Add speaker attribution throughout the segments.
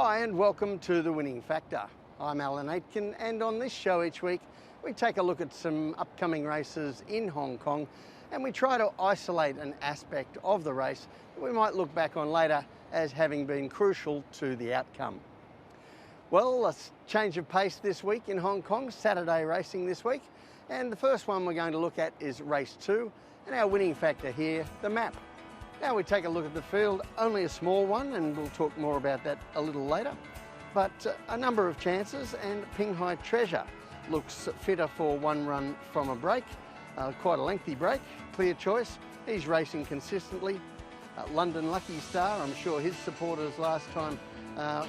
Speaker 1: Hi and welcome to The Winning Factor. I'm Alan Aitken, and on this show each week we take a look at some upcoming races in Hong Kong and we try to isolate an aspect of the race that we might look back on later as having been crucial to the outcome. Well, a change of pace this week in Hong Kong, Saturday racing this week, and the first one we're going to look at is race 2 and our winning factor here, the map. Now we take a look at the field, only a small one, and we'll talk more about that a little later. But a number of chances, and Pinghai Treasure looks fitter for one run from a break. Quite a lengthy break, clear choice. He's racing consistently. London Lucky Star, I'm sure his supporters last time are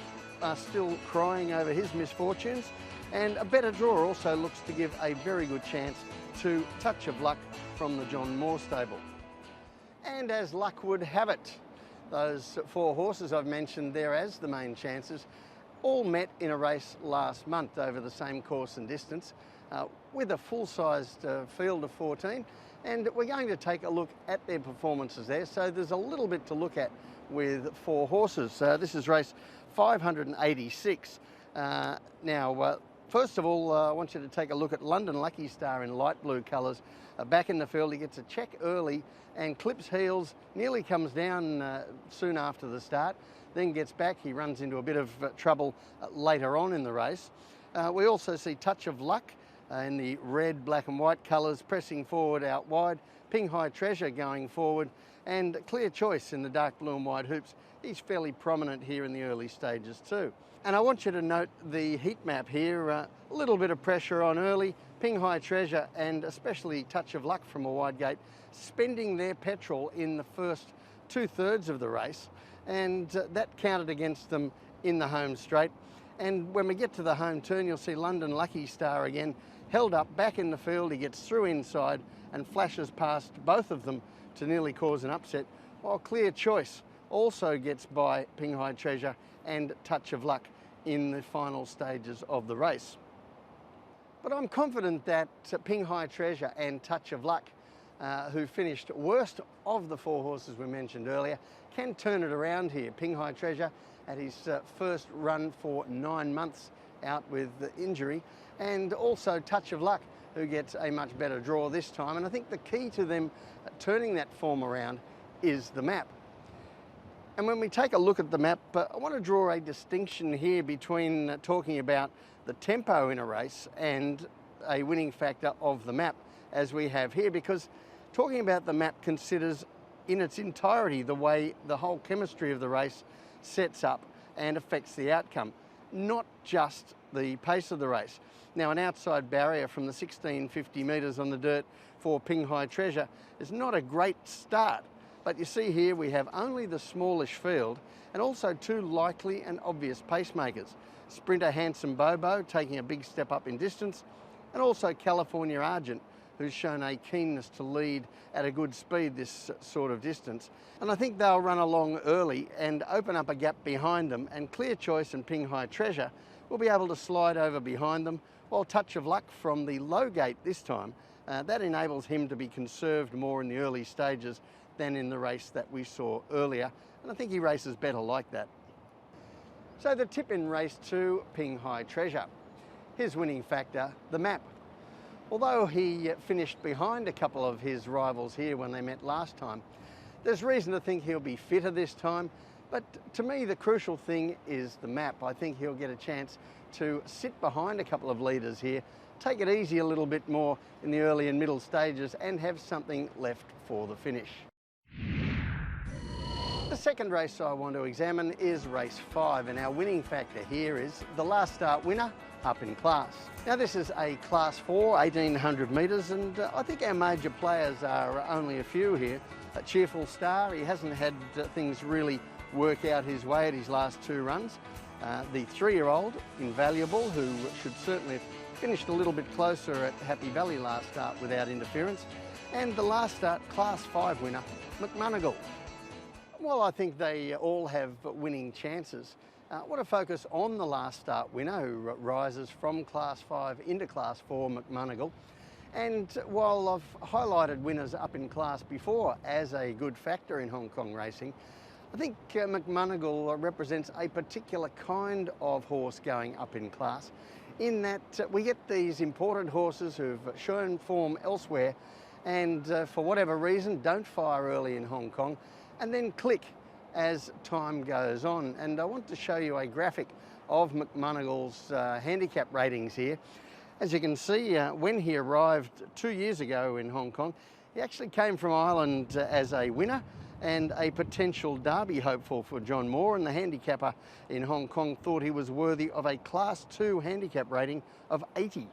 Speaker 1: still crying over his misfortunes. And a better draw also looks to give a very good chance to Touch of Luck from the John Moore stable. And as luck would have it, those 4 horses I've mentioned there as the main chances all met in a race last month over the same course and distance with a full-sized field of 14, and we're going to take a look at their performances there. So there's a little bit to look at with 4 horses. This is race 586. Now, first of all, I want you to take a look at London Lucky Star in light blue colours. Back in the field, he gets a check early and clips heels, nearly comes down soon after the start, then gets back. He runs into a bit of trouble later on in the race. We also see Touch of Luck in the red, black and white colours pressing forward out wide, Pinghai Treasure going forward, and Clear Choice in the dark blue and white hoops. He's fairly prominent here in the early stages too. And I want you to note the heat map here, a little bit of pressure on early, Pinghai Treasure and especially Touch of Luck from a wide gate, spending their petrol in the first 2/3 of the race, and that counted against them in the home straight. And when we get to the home turn, you'll see London Lucky Star again, held up back in the field. He gets through inside and flashes past both of them to nearly cause an upset, while Clear Choice also gets by Pinghai Treasure and Touch of Luck in the final stages of the race. But I'm confident that Pinghai Treasure and Touch of Luck, who finished worst of the 4 horses we mentioned earlier, can turn it around here. Pinghai Treasure at his first run for 9 months out with injury, and also Touch of Luck, who gets a much better draw this time. And I think the key to them turning that form around is the map. And when we take a look at the map, I want to draw a distinction here between talking about the tempo in a race and a winning factor of the map as we have here, because talking about the map considers in its entirety the way the whole chemistry of the race sets up and affects the outcome, not just the pace of the race. Now, an outside barrier from the 1650 metres on the dirt for Pinghai Treasure is not a great start. But you see here we have only the smallish field and also 2 likely and obvious pacemakers. Sprinter Handsome Bobo taking a big step up in distance, and also California Argent, who's shown a keenness to lead at a good speed this sort of distance. And I think they'll run along early and open up a gap behind them, and Clear Choice and Pinghai Treasure will be able to slide over behind them, while Touch of Luck from the low gate this time, that enables him to be conserved more in the early stages than in the race that we saw earlier, and I think he races better like that. So the tip in race 2, Pinghai Treasure. His winning factor, the map. Although he finished behind a couple of his rivals here when they met last time, there's reason to think he'll be fitter this time, but to me the crucial thing is the map. I think he'll get a chance to sit behind a couple of leaders here, take it easy a little bit more in the early and middle stages, and have something left for the finish. The second race I want to examine is race 5, and our winning factor here is the last start winner, Up in Class. Now this is a Class 4, 1800 metres, and I think our major players are only a few here. A Cheerful Star, he hasn't had things really work out his way at his last 2 runs. The 3-year-old, Invaluable, who should certainly have finished a little bit closer at Happy Valley last start without interference. And the last start Class 5 winner, McMonagle. Well, I think they all have winning chances. I want to focus on the last start winner, who rises from Class 5 into Class 4, McMonagle. And while I've highlighted winners up in class before as a good factor in Hong Kong racing, I think McMonagle represents a particular kind of horse going up in class, in that we get these imported horses who've shown form elsewhere and for whatever reason don't fire early in Hong Kong and then click as time goes on. And I want to show you a graphic of McMonagle's handicap ratings here. As you can see, when he arrived 2 years ago in Hong Kong, he actually came from Ireland as a winner and a potential Derby hopeful for John Moore, and the handicapper in Hong Kong thought he was worthy of a Class 2 handicap rating of 80.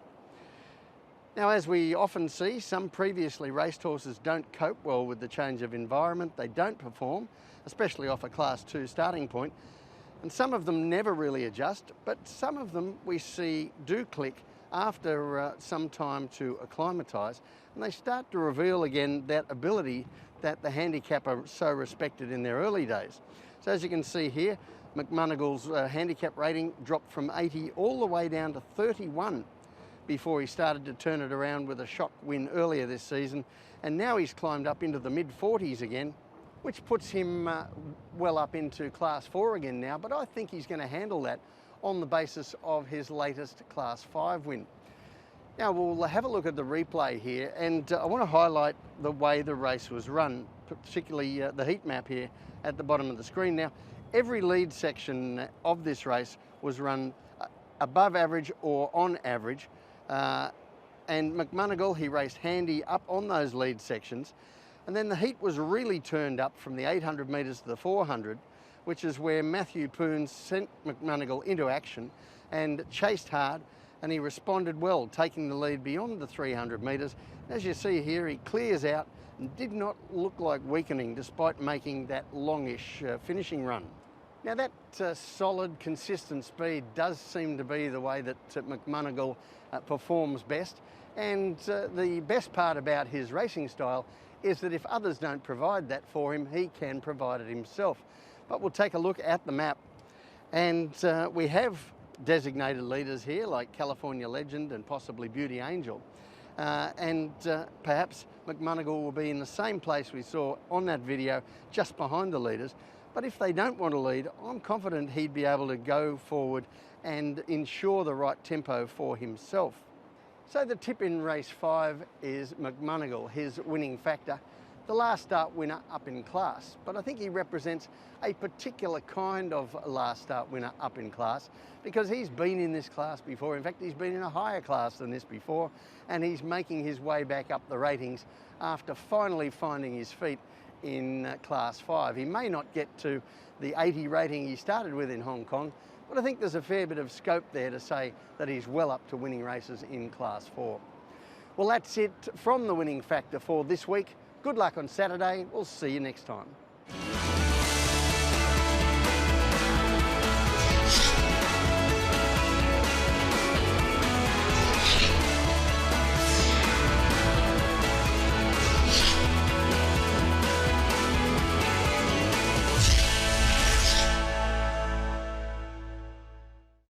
Speaker 1: Now, as we often see, some previously raced horses don't cope well with the change of environment. They don't perform, especially off a Class 2 starting point, and some of them never really adjust, but some of them we see do click after some time to acclimatise, and they start to reveal again that ability that the handicapper so respected in their early days. So as you can see here, McMonagle's handicap rating dropped from 80 all the way down to 31 before he started to turn it around with a shock win earlier this season, and now he's climbed up into the mid-40s again, which puts him well up into Class 4 again now, but I think he's going to handle that on the basis of his latest Class 5 win. Now we'll have a look at the replay here, and I want to highlight the way the race was run, particularly the heat map here at the bottom of the screen. Now, every lead section of this race was run above average or on average, and McMonagle, he raced handy up on those lead sections, and then the heat was really turned up from the 800 metres to the 400, which is where Matthew Poons sent McMonagle into action and chased hard, and he responded well, taking the lead beyond the 300 metres. As you see here, he clears out and did not look like weakening despite making that longish finishing run. Now that solid, consistent speed does seem to be the way that McMonagle performs best, and the best part about his racing style is that if others don't provide that for him, he can provide it himself. But we'll take a look at the map, and we have designated leaders here like California Legend and possibly Beauty Angel, and perhaps McMonagle will be in the same place we saw on that video, just behind the leaders. But if they don't want to lead, I'm confident he'd be able to go forward and ensure the right tempo for himself. So the tip in race 5 is McMonagle, his winning factor, the last start winner up in class. But I think he represents a particular kind of last start winner up in class, because he's been in this class before. In fact, he's been in a higher class than this before, and he's making his way back up the ratings after finally finding his feet in Class 5. He may not get to the 80 rating he started with in Hong Kong, but I think there's a fair bit of scope there to say that he's well up to winning races in Class 4. Well, that's it from the winning factor for this week. Good luck on Saturday. We'll see you next time.